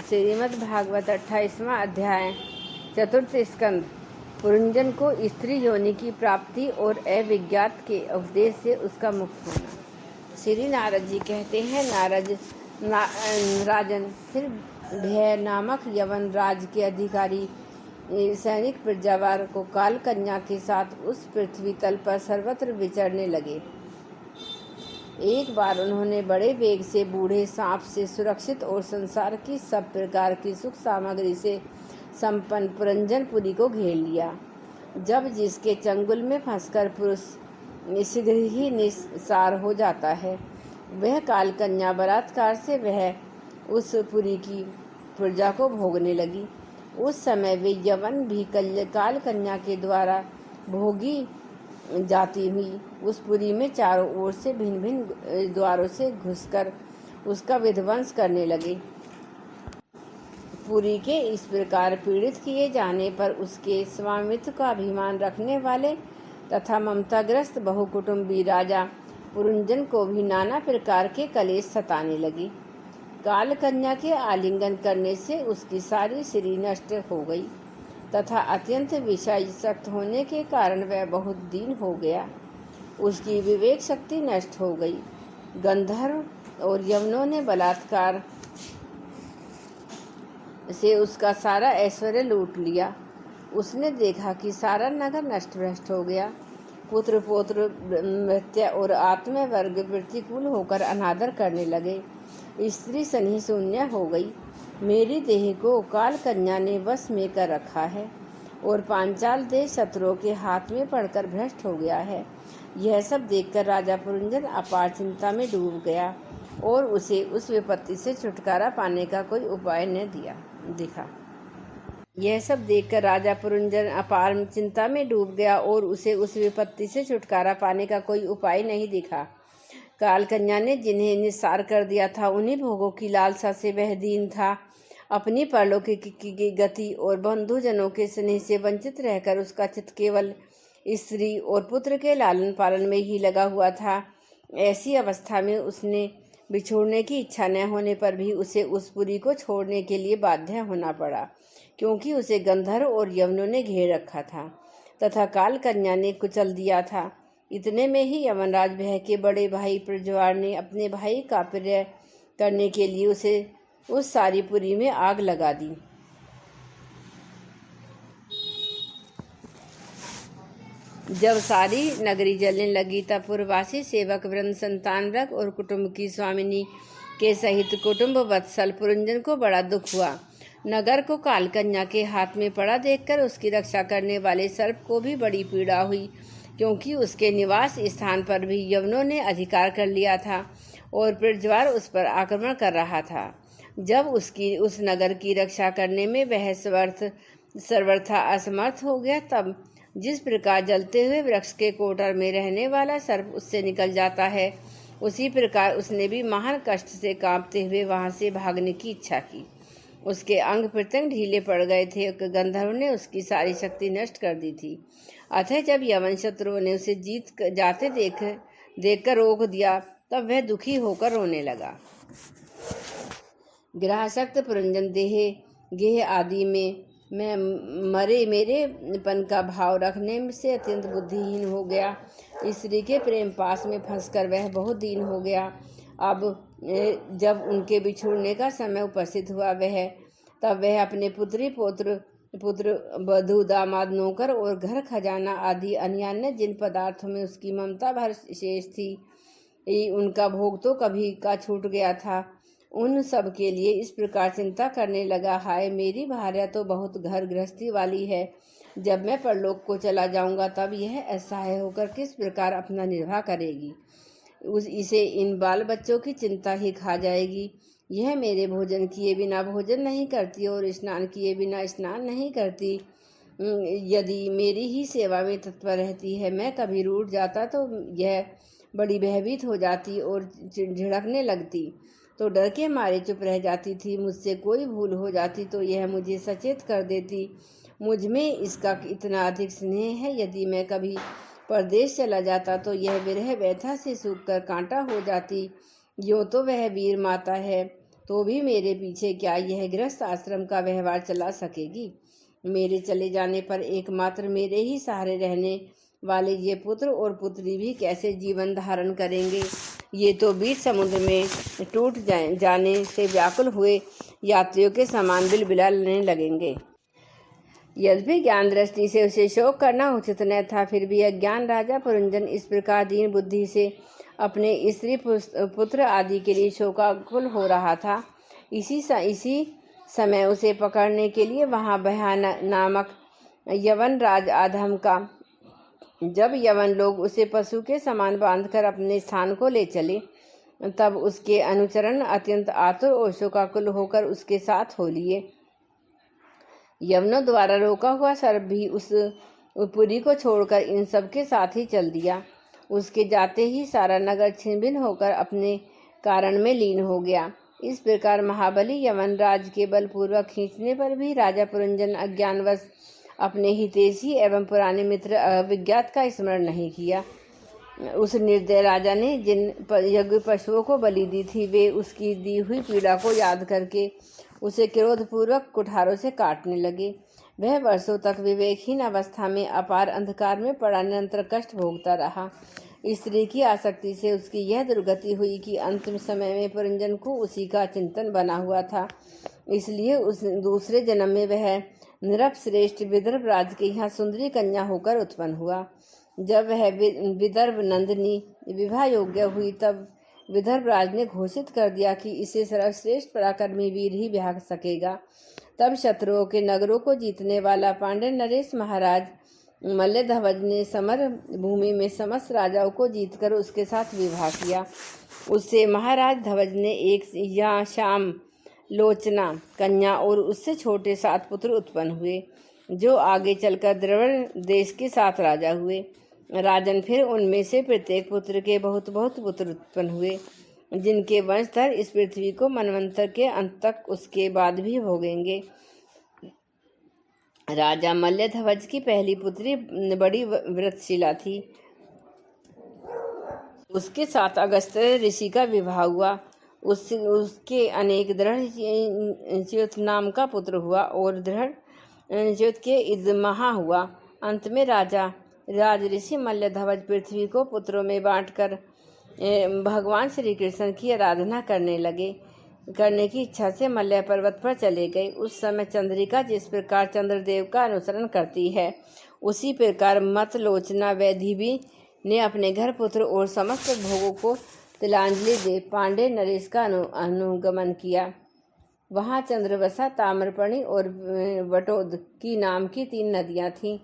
श्रीमद्भागवत 28वां अध्याय चतुर्थ स्कंद। पुरंजन को स्त्री योनि की प्राप्ति और अविज्ञात के उपदेश से उसका मुक्त होना। श्री नारद जी कहते हैं, राजन, फिर भय नामक यवन राज के अधिकारी सैनिक प्रजावार को काल कन्या के साथ उस पृथ्वी तल पर सर्वत्र विचरने लगे। एक बार उन्होंने बड़े वेग से बूढ़े सांप से सुरक्षित और संसार की सब प्रकार की सुख सामग्री से संपन्न पुरंजनपुरी को घेर लिया। जब जिसके चंगुल में फंसकर पुरुष शीघ्र ही निस्सार हो जाता है, वह काल कन्या बलात्कार से वह उस पुरी की प्रजा को भोगने लगी। उस समय वे यवन भी काल कन्या के द्वारा भोगी जाती हुई उस पुरी में चारों ओर से भिन्न भिन्न द्वारों से घुसकर उसका विध्वंस करने लगे। पुरी के इस प्रकार पीड़ित किए जाने पर उसके स्वामित्व का अभिमान रखने वाले तथा ममताग्रस्त बहुकुटुंबी राजा पुरंजन को भी नाना प्रकार के कलेश सताने लगे। काल कन्या के आलिंगन करने से उसकी सारी शरीर नष्ट हो गई तथा अत्यंत विषयासक्त होने के कारण वह बहुत दीन हो गया। उसकी विवेक शक्ति नष्ट हो गई। गंधर्व और यवनों ने बलात्कार से उसका सारा ऐश्वर्य लूट लिया। उसने देखा कि सारा नगर नष्ट भ्रष्ट हो गया। पुत्र पौत्र मृत्य और आत्म वर्ग प्रतिकूल होकर अनादर करने लगे। स्त्री सन्ही शून्य हो गई। मेरी देह को काल कन्या ने वश में कर रखा है और पांचाल देश शत्रुओं के हाथ में पड़कर भ्रष्ट हो गया है। यह सब देखकर राजा पुरंजन अपार चिंता में डूब गया और उसे उस विपत्ति से छुटकारा पाने का कोई उपाय न दिखा। यह सब देखकर राजा पुरंजन अपार चिंता में डूब गया और उसे उस विपत्ति से छुटकारा पाने का कोई उपाय नहीं दिखा। काल कन्या ने जिन्हें निस्सार कर दिया था, उन्हीं भोगों की लालसा से वह दीन था। अपनी परलौकिक की गति और बंधुजनों के स्नेह से वंचित रहकर उसका चित्त केवल स्त्री और पुत्र के लालन पालन में ही लगा हुआ था। ऐसी अवस्था में उसने बिछोड़ने की इच्छा न होने पर भी उसे उस पुरी को छोड़ने के लिए बाध्य होना पड़ा, क्योंकि उसे गंधर्व और यवनों ने घेर रखा था तथा काल कन्या ने कुचल दिया था। इतने में ही यमनराज भय के बड़े भाई प्रज्वार ने अपने भाई का प्रिय करने के लिए उसे उस सारी पुरी में आग लगा दी। जब सारी नगरी जलने लगी तब पुरवासी सेवक वृंद, संतान वर्ग और कुटुंब की स्वामिनी के सहित कुटुंब वत्सल पुरंजन को बड़ा दुख हुआ। नगर को काल कन्या के हाथ में पड़ा देखकर उसकी रक्षा करने वाले सर्प को भी बड़ी पीड़ा हुई, क्योंकि उसके निवास स्थान पर भी यवनों ने अधिकार कर लिया था और प्रज्वार उस पर आक्रमण कर रहा था। जब उस नगर की रक्षा करने में वह सर्वथा असमर्थ हो गया, तब जिस प्रकार जलते हुए वृक्ष के कोटर में रहने वाला सर्प उससे निकल जाता है, उसी प्रकार उसने भी महान कष्ट से कांपते हुए वहां से भागने की इच्छा की। उसके अंग प्रत्यंग ढीले पड़ गए थे। गंधर्व ने उसकी सारी शक्ति नष्ट कर दी थी। अतः जब यवन शत्रुओं ने उसे जीत जाते देखकर रोक दिया, तब वह दुखी होकर रोने लगा। ग्रहासक्त पुरंजन गेह आदि में मैं मेरेपन का भाव रखने से अत्यंत बुद्धिहीन हो गया। स्त्री के प्रेम पास में फंसकर वह बहुत दीन हो गया। अब जब उनके बिछुड़ने का समय उपस्थित हुआ, तब वह अपने पुत्र वधू, दामाद, नौकर और घर खजाना आदि अन्य जिन पदार्थों में उसकी ममता भर शेष थी, उनका भोग तो कभी का छूट गया था। उन सब के लिए इस प्रकार चिंता करने लगा, हाय मेरी भार्या तो बहुत घर गृहस्थी वाली है। जब मैं परलोक को चला जाऊंगा तब यह असहाय होकर किस प्रकार अपना निर्वाह करेगी। इसे इन बाल बच्चों की चिंता ही खा जाएगी। यह मेरे भोजन किए बिना भोजन नहीं करती और स्नान किए बिना स्नान नहीं करती। यदि मेरी ही सेवा में तत्पर रहती है, मैं कभी रूठ जाता तो यह बड़ी भयभीत हो जाती और झिड़कने लगती तो डर के मारे चुप रह जाती थी। मुझसे कोई भूल हो जाती तो यह मुझे सचेत कर देती। मुझ में इसका इतना अधिक स्नेह है, यदि मैं कभी परदेश चला जाता तो यह विरह व्यथा से सूख कर कांटा हो जाती। यूँ तो वह वीर माता है, तो भी मेरे पीछे क्या यह गृहस्थ आश्रम का व्यवहार चला सकेगी? मेरे चले जाने पर एकमात्र मेरे ही सहारे रहने वाले ये पुत्र और पुत्री भी कैसे जीवन धारण करेंगे? ये तो बीच समुद्र में टूट जाने से व्याकुल हुए यात्रियों के समान बिलबिलाने लगेंगे। यद्यपि ज्ञान दृष्टि से उसे शोक करना उचित न था, फिर भी अज्ञान राजा पुरंजन इस प्रकार दीन बुद्धि से अपने स्त्री पुत्र आदि के लिए शोकाकुल हो रहा था। इसी समय उसे पकड़ने के लिए वहां भयानक नामक यवन राज आधम का जब यवन लोग उसे पशु के समान बांधकर अपने स्थान को ले चले, तब उसके अनुचरण अत्यंत आतुर और शोकाकुल होकर उसके साथ हो लिए। यवनों द्वारा रोका हुआ सर्प भी उस पुरी को छोड़कर इन सब के साथ ही चल दिया। उसके जाते ही सारा नगर छिन्न-भिन्न होकर अपने कारण में लीन हो गया। इस प्रकार महाबली यवन राज के बलपूर्वक खींचने पर भी राजा पुरंजन अज्ञानवश अपने हितैषी एवं पुराने मित्र अविज्ञात का स्मरण नहीं किया। उस निर्दय राजा ने जिन यज्ञ पशुओं को बलि दी थी, वे उसकी दी हुई पीड़ा को याद करके उसे क्रोधपूर्वक कुठारों से काटने लगे। वह वर्षों तक विवेकहीन अवस्था में अपार अंधकार में पड़ा निरंतर कष्ट भोगता रहा। स्त्री की आसक्ति से उसकी यह दुर्गति हुई कि अंतिम समय में पुरंजन को उसी का चिंतन बना हुआ था। इसलिए उस दूसरे जन्म में वह निरप श्रेष्ठ विदर्भ राज के यहाँ सुंदरी कन्या होकर उत्पन्न हुआ। जब वह विदर्भ नंदिनी विवाह योग्य हुई, तब विदर्भ राज ने घोषित कर दिया कि इसे सर्वश्रेष्ठ पराक्रमी वीर ही ब्याह सकेगा। तब शत्रुओं के नगरों को जीतने वाला पांडे नरेश महाराज मल्लध्वज ने समर भूमि में समस्त राजाओं को जीतकर उसके साथ विवाह किया। उससे महाराज ध्वज ने एक या श्याम लोचना कन्या और उससे छोटे 7 पुत्र उत्पन्न हुए, जो आगे चलकर द्रविड़ देश के 7 राजा हुए। राजन फिर उनमें से प्रत्येक पुत्र के बहुत बहुत पुत्र उत्पन्न हुए, जिनके वंशधर इस पृथ्वी को मनवंतर के अंत तक उसके बाद भी भोगेंगे। राजा मल्लध्वज की पहली पुत्री बड़ी व्रतशिला थी। उसके साथ अगस्त ऋषि का विवाह हुआ। उसके अनेक दृढ़ नाम का पुत्र हुआ और दृढ़ के इदमहा हुआ। अंत में राज ऋषि मल्लध्वज पृथ्वी को पुत्रों में बांटकर भगवान श्री कृष्ण की आराधना करने की इच्छा से मल्ल पर्वत पर चले गए। उस समय चंद्रिका जिस प्रकार चंद्रदेव का अनुसरण करती है, उसी प्रकार मतलोचना वैधिवी ने अपने घर पुत्र और समस्त भोगों को तिलांजलि दे पांडे नरेश का अनुगमन किया। वहाँ चंद्रवसा, ताम्रपर्णी और वटोद की नाम की 3 नदियाँ थीं।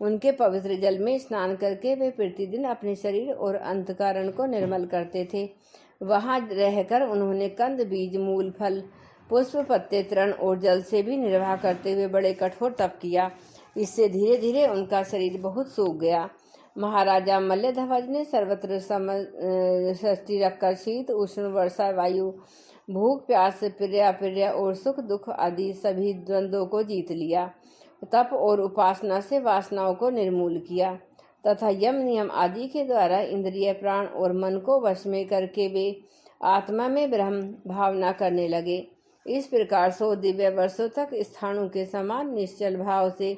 उनके पवित्र जल में स्नान करके वे प्रतिदिन अपने शरीर और अंतःकरण को निर्मल करते थे। वहाँ रहकर उन्होंने कंद, बीज, मूल, फल, पुष्प, पत्ते, तृण और जल से भी निर्वाह करते हुए बड़े कठोर तप किया। इससे धीरे धीरे उनका शरीर बहुत सूख गया। महाराजा मल्लध्वज ने सर्वत्र सृष्टि रखकर शीत, उष्ण, वर्षा, वायु, भूख, प्यास, प्रिय अप्रिय और सुख दुख आदि सभी द्वंद्वों को जीत लिया। तप और उपासना से वासनाओं को निर्मूल किया तथा यम नियम आदि के द्वारा इंद्रिय, प्राण और मन को वश में करके वे आत्मा में ब्रह्म भावना करने लगे। इस प्रकार 100 दिव्य वर्षों तक स्थानों के समान निश्चल भाव से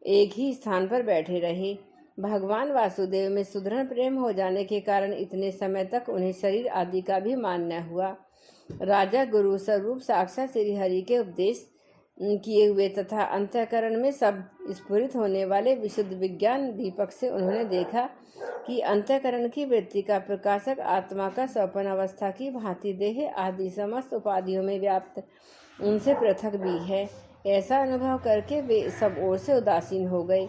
एक ही स्थान पर बैठे रहे। भगवान वासुदेव में सुदृढ़ प्रेम हो जाने के कारण इतने समय तक उन्हें शरीर आदि का भी मान न हुआ। राजा गुरु स्वरूप साक्षात श्री हरि के उपदेश किए हुए तथा अंतःकरण में सब स्फुरित होने वाले विशुद्ध विज्ञान दीपक से उन्होंने देखा कि अंतःकरण की वृत्ति का प्रकाशक आत्मा का स्वप्न अवस्था की भांति देह आदि समस्त उपाधियों में व्याप्त उनसे पृथक भी है। ऐसा अनुभव करके वे सब ओर से उदासीन हो गए।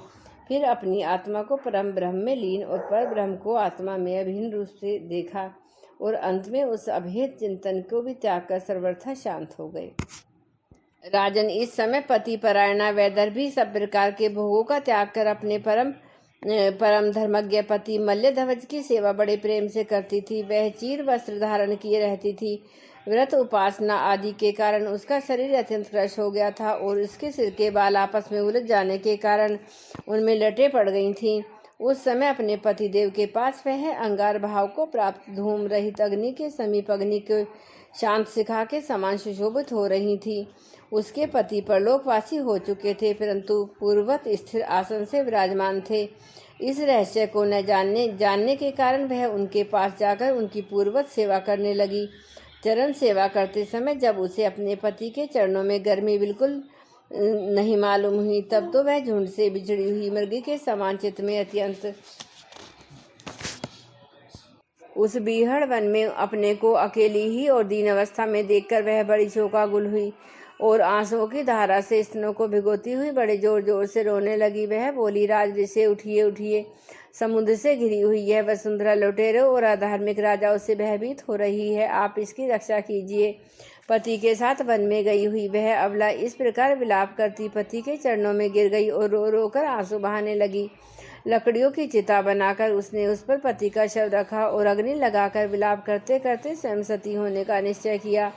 फिर अपनी आत्मा को परम ब्रह्म में लीन और पर ब्रह्म को आत्मा में अभिन्न रूप से देखा और अंत में उस अभेद चिंतन को भी त्याग कर सर्वथा शांत हो गए। राजन, इस समय पति परायणा वैदर्भी सब प्रकार के भोगों का त्याग कर अपने परम धर्मज्ञ पति मल्लध्वज की सेवा बड़े प्रेम से करती थी। वह चीर वस्त्र धारण किए रहती थी। व्रत, उपासना आदि के कारण उसका शरीर अत्यंत क्रश हो गया था और उसके सिर के बाल आपस में उलझ जाने के कारण उनमें लटें पड़ गई थीं। उस समय अपने पतिदेव के पास वह अंगार भाव को प्राप्त धूम रहित अग्नि के समीप अग्नि के शांत शिखा के समान सुशोभित हो रही थी। उसके पति परलोकवासी हो चुके थे, परंतु पूर्ववत स्थिर आसन से विराजमान थे। इस रहस्य को न जानने के कारण वह उनके पास जाकर उनकी पूर्ववत सेवा करने लगी। चरण सेवा करते समय जब उसे अपने पति के चरणों में गर्मी बिल्कुल नहीं मालूम हुई, तब तो वह झुंड से बिछड़ी हुई मृगी के समान चित्त में अत्यंत उस बीहड़ वन में अपने को अकेली ही और दीन अवस्था में देखकर वह बड़ी शोकाकुल हुई और आंसुओं की धारा से स्तनों को भिगोती हुई बड़े जोर जोर से रोने लगी। वह बोली, राजऋषि उठिए उठिए, समुद्र से घिरी हुई यह वसुंधरा लुटेरों और अधार्मिक राजाओं से भयभीत हो रही है, आप इसकी रक्षा कीजिए। पति के साथ वन में गई हुई वह अबला इस प्रकार विलाप करती पति के चरणों में गिर गई और रो रो कर आंसू बहाने लगी। लकड़ियों की चिता बनाकर उसने उस पर पति का शव रखा और अग्नि लगाकर विलाप करते करते स्वयं सती होने का निश्चय किया।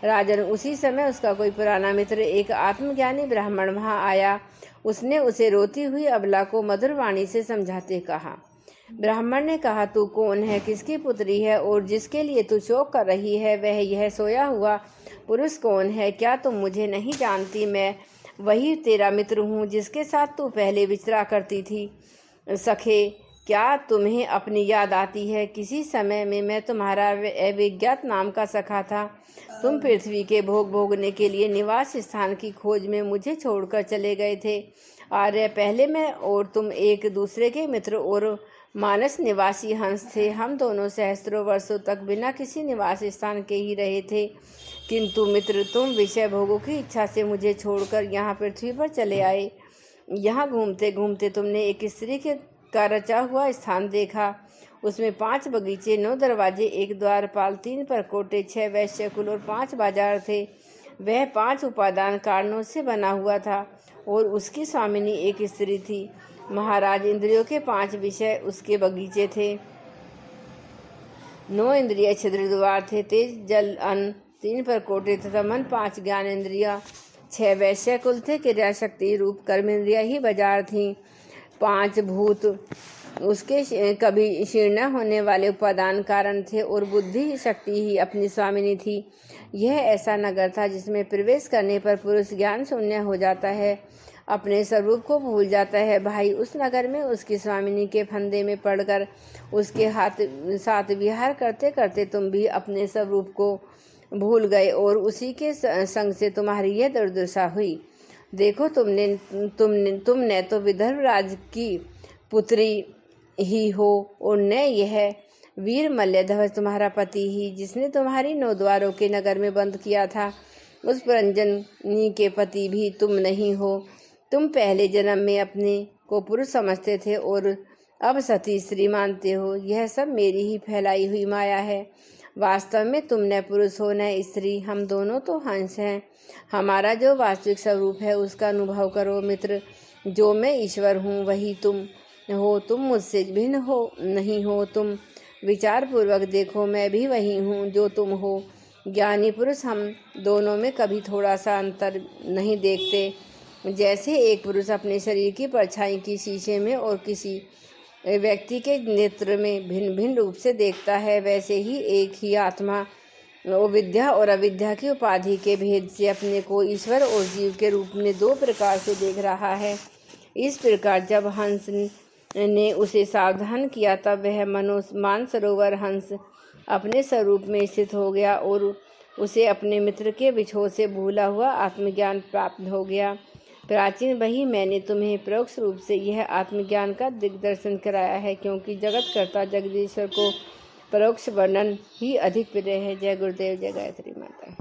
राजन, उसी समय उसका कोई पुराना मित्र, एक आत्मज्ञानी ब्राह्मण वहां आया। उसने उसे रोती हुई अबला को मधुर वाणी से समझाते कहा। ब्राह्मण ने कहा, तू कौन है, किसकी पुत्री है और जिसके लिए तू शोक कर रही है वह यह सोया हुआ पुरुष कौन है? क्या तुम मुझे नहीं जानती? मैं वही तेरा मित्र हूँ जिसके साथ तू पहले विचरा करती थी। सखे, क्या तुम्हें अपनी याद आती है? किसी समय में मैं तुम्हारा अविज्ञात नाम का सखा था। तुम पृथ्वी के भोग भोगने के लिए निवास स्थान की खोज में मुझे छोड़कर चले गए थे। आर्य, पहले मैं और तुम एक दूसरे के मित्र और मानस निवासी हंस थे। हम दोनों सहस्त्रों वर्षों तक बिना किसी निवास स्थान के ही रहे थे, किंतु मित्र, तुम विषय भोगों की इच्छा से मुझे छोड़कर यहाँ पृथ्वी पर चले आए। यहाँ घूमते घूमते तुमने एक स्त्री का रचा हुआ स्थान देखा। उसमें 5 बगीचे, 9 दरवाजे, 1 द्वारपाल, 3 परकोटे, 6 वैश्यकुल और 5 बाजार थे। वह 5 उपादान कारणों से बना हुआ था और उसकी स्वामिनी एक स्त्री थी। महाराज, इंद्रियों के 5 विषय उसके बगीचे थे। 9 इंद्रिय छिद्र द्वार थे, तेज जल अन्न, 3 परकोटे तथा मन, 5 ज्ञान इंद्रिया, 6 वैश्यकुल थे, क्रिया शक्ति रूप कर्म इंद्रिया ही बाजार थीं, 5 भूत उसके कभी क्षीर्ण होने वाले उपादान कारण थे और बुद्धि शक्ति ही अपनी स्वामिनी थी। यह ऐसा नगर था जिसमें प्रवेश करने पर पुरुष ज्ञान शून्य हो जाता है, अपने स्वरूप को भूल जाता है। भाई, उस नगर में उसकी स्वामिनी के फंदे में पड़कर उसके साथ विहार करते करते तुम भी अपने स्वरूप को भूल गए और उसी के संग से तुम्हारी यह दुर्दशा हुई। देखो, तुमने तो विदर्भ राज की पुत्री ही हो और न यह वीर मल्यध्वज तुम्हारा पति ही, जिसने तुम्हारी 9 द्वारों के नगर में बंद किया था। उस पुरंजनी के पति भी तुम नहीं हो। तुम पहले जन्म में अपने को पुरुष समझते थे और अब सती स्त्री मानते हो। यह सब मेरी ही फैलाई हुई माया है। वास्तव में तुम न पुरुष हो न स्त्री, हम दोनों तो हंस हैं। हमारा जो वास्तविक स्वरूप है उसका अनुभव करो मित्र। जो मैं ईश्वर हूँ वही तुम हो, तुम मुझसे भिन्न हो नहीं हो। तुम विचार पूर्वक देखो, मैं भी वही हूँ जो तुम हो। ज्ञानी पुरुष हम दोनों में कभी थोड़ा सा अंतर नहीं देखते। जैसे एक पुरुष अपने शरीर की परछाई की शीशे में और किसी व्यक्ति के नेत्र में भिन्न भिन्न रूप से देखता है, वैसे ही एक ही आत्मा विद्या और अविद्या की उपाधि के भेद से अपने को ईश्वर और जीव के रूप में 2 प्रकार से देख रहा है। इस प्रकार जब हंस ने उसे सावधान किया तब वह मानसरोवर हंस अपने स्वरूप में स्थित हो गया और उसे अपने मित्र के विछोह से भूला हुआ आत्मज्ञान प्राप्त हो गया। प्राचीन वही मैंने तुम्हें परोक्ष रूप से यह आत्मज्ञान का दिग्दर्शन कराया है, क्योंकि जगतकर्ता जगदीश्वर को परोक्ष वर्णन ही अधिक प्रिय है। जय गुरुदेव, जय गायत्री माता।